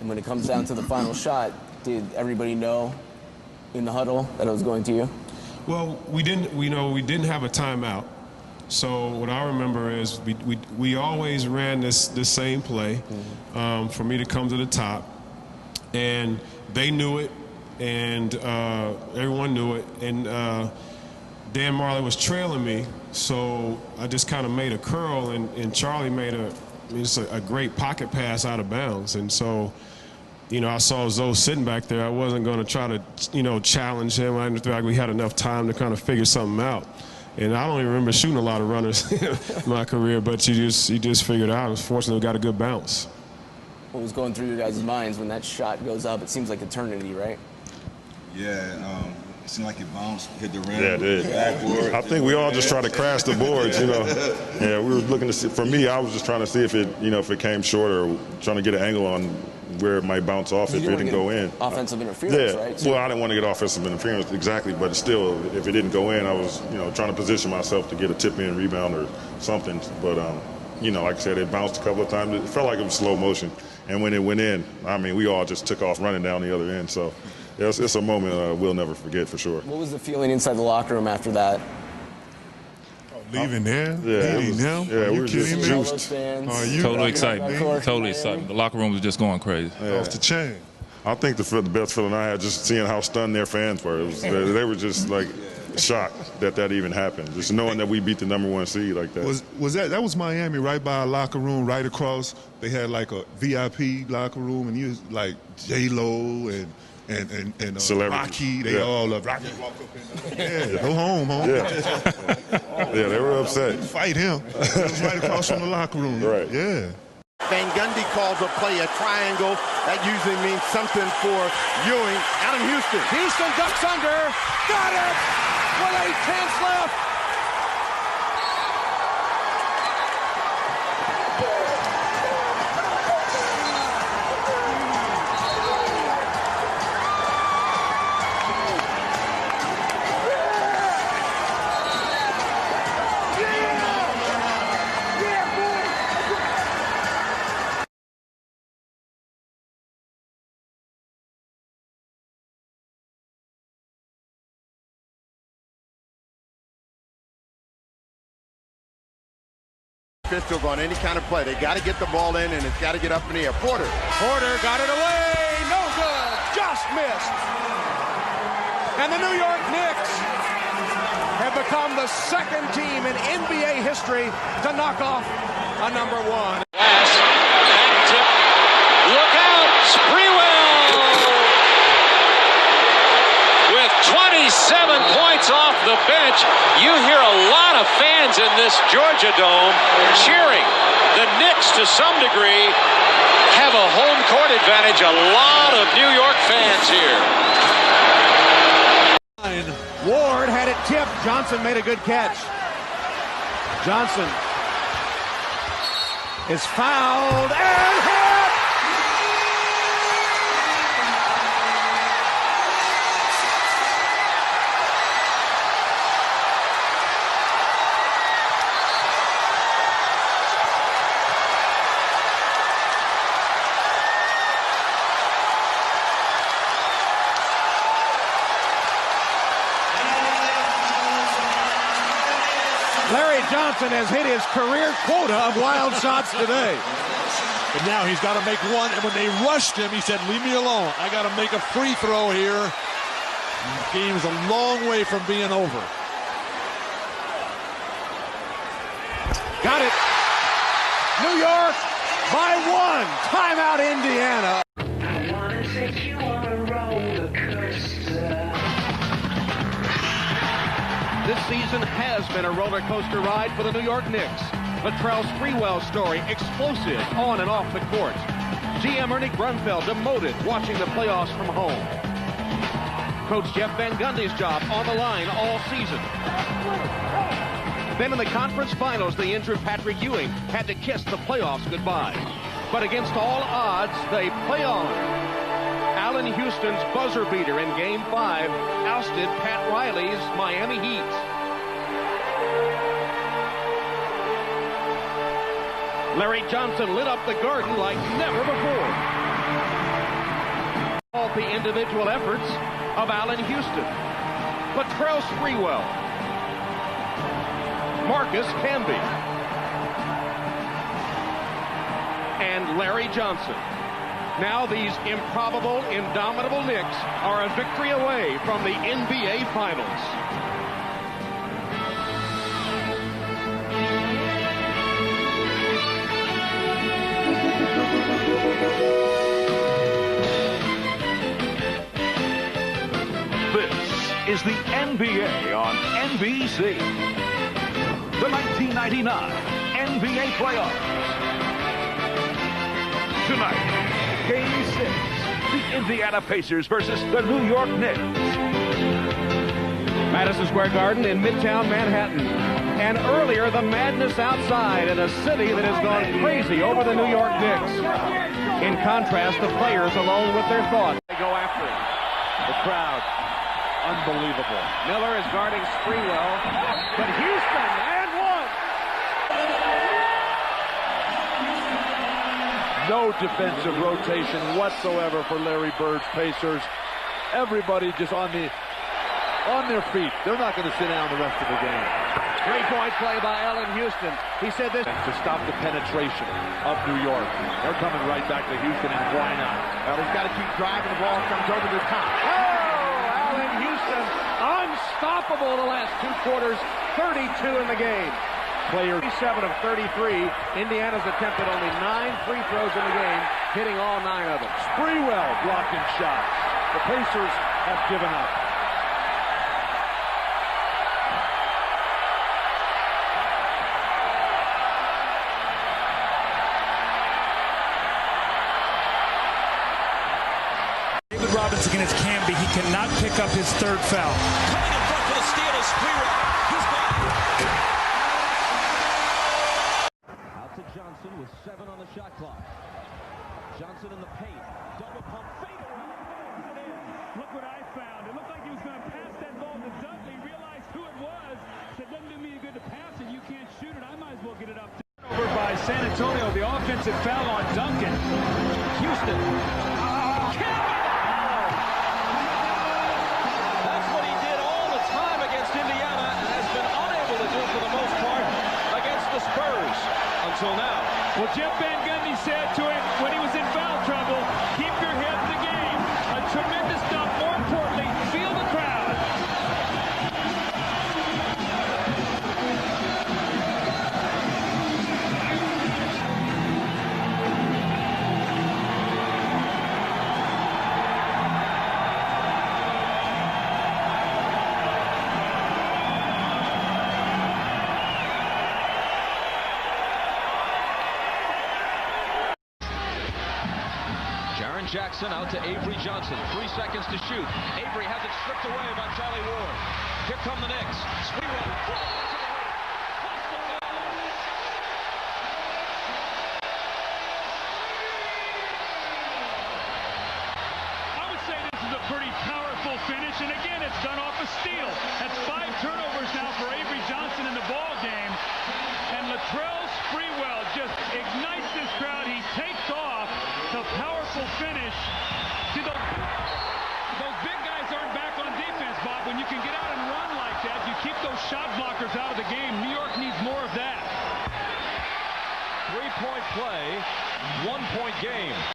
And when it comes down to the final shot, did everybody know in the huddle that it was going to you? Well, we didn't have a timeout. So what I remember is we always ran this same play for me to come to the top, and they knew it, and everyone knew it, and Dan Marley was trailing me, so I just kind of made a curl, and Charlie made a great pocket pass out of bounds, and so. I saw Zoe sitting back there. I wasn't going to try to, challenge him. I didn't feel like we had enough time to kind of figure something out. And I don't even remember shooting a lot of runners in my career, but you just figured it out. Fortunately, we got a good bounce. What was going through your guys' minds when that shot goes up? It seems like eternity, right? Yeah, it seemed like it bounced, hit the rim. Yeah, it did. Backward. I think we all just tried to crash the boards, Yeah, we were looking to see. For me, I was just trying to see if it came short or trying to get an angle on where it might bounce off if it didn't go in. Offensive interference, right? Well, I didn't want to get offensive interference exactly, but still, if it didn't go in, I was, trying to position myself to get a tip-in rebound or something. But, like I said, it bounced a couple of times. It felt like it was slow motion. And when it went in, we all just took off running down the other end. So it's a moment we'll never forget for sure. What was the feeling inside the locker room after that? Leaving there? Yeah, Leaving them? Yeah, we were just juiced. Totally excitement. Totally excitement. The locker room was just going crazy. Yeah. Off the chain. I think the best feeling I had just seeing how stunned their fans were. They were just like shocked that even happened. Just knowing that we beat the #1 seed like that. Was that was Miami, right by our locker room, right across? They had like a VIP locker room, and you was like J-Lo and Rocky, they all Rocky walk up in go home, Yeah, they were upset. Fight him. It was right across from the locker room. Right. Yeah. Van Gundy calls a play a triangle. That usually means something for Ewing. Allen Houston. Houston ducks under. Got it! With 8 tenths left. Pistols on any kind of play. They got to get the ball in, and it's got to get up in the air. Porter got it away. No good. Just missed. And the New York Knicks have become the second team in NBA history to knock off a #1. Pass. Back tip. Look out. Sprewell with 27 points off the bench. You hear a lot of fans in this Georgia Dome cheering. The Knicks, to some degree, have a home court advantage. A lot of New York fans here. Ward had it tipped. Johnson made a good catch. Johnson is fouled and hit. Larry Johnson has hit his career quota of wild shots today. But now he's got to make one, and when they rushed him, he said, leave me alone. I got to make a free throw here. The game's a long way from being over. Got it. New York by 1. Timeout, Indiana. I wanna take you on a roller coaster. This season has been a roller coaster ride for the New York Knicks. Latrell Sprewell's story, explosive on and off the court. GM Ernie Grunfeld demoted watching the playoffs from home. Coach Jeff Van Gundy's job on the line all season. Then in the conference finals, the injured Patrick Ewing had to kiss the playoffs goodbye. But against all odds, they play on. Allen Houston's buzzer beater in Game 5 ousted Pat Riley's Miami Heat. Larry Johnson lit up the Garden like never before. without the individual efforts of Allen Houston. Latrell Sprewell, Marcus Camby, and Larry Johnson. Now these improbable, indomitable Knicks are a victory away from the NBA Finals. This is the NBA on NBC. The 1999 NBA Playoffs. Tonight, Game 6, the Indiana Pacers versus the New York Knicks. Madison Square Garden in Midtown Manhattan. And earlier, the madness outside in a city that has gone crazy over the New York Knicks. In contrast, the players alone with their thoughts. They go after him. The crowd, unbelievable. Miller is guarding Sprewell, but Houston, and one! No defensive rotation whatsoever for Larry Bird's Pacers. Everybody just on their feet. They're not going to sit down the rest of the game. Three-point play by Allen Houston. He said this to stop the penetration of New York. They're coming right back to Houston, and why not? Well, he's got to keep driving. The ball comes over the top. Oh, Allen Houston, unstoppable the last two quarters, 32 in the game. Player 37 of 33. Indiana's attempted only 9 free throws in the game, hitting all 9 of them. Sprewell blocking shots. The Pacers have given up. David Robinson against Camby. He cannot pick up his third foul. Coming in front for the steal is Sprewell. He's gone. Johnson with 7 on the shot clock. Johnson in the paint. Double pump fadeaway. Look what I found. It looked like he was going to pass that ball to Dudley. Realized who it was. Said, doesn't do me any good to pass it. You can't shoot it. I might as well get it up. Over by San Antonio. The offensive foul on Duncan. Houston. That's what he did all the time against Indiana and has been unable to do for the most part against the Spurs. Until now. Well, Jeff Van Gundy said to him when he was in foul trouble, keep your head in the game. A tremendous stop. More importantly, feel the crowd. Jackson out to Avery Johnson. 3 seconds to shoot. Avery has it stripped away by Charlie Ward. Here come the Knicks. I would say this is a pretty powerful finish, and again, it's done off a steal. That's 5 turnovers now for Avery Johnson in the ball game. And Latrell Sprewell just ignites this crowd. He takes off. The powerful finish. See, those big guys aren't back on defense, Bob. When you can get out and run like that, you keep those shot blockers out of the game. New York needs more of that. 3-point play, 1-point game.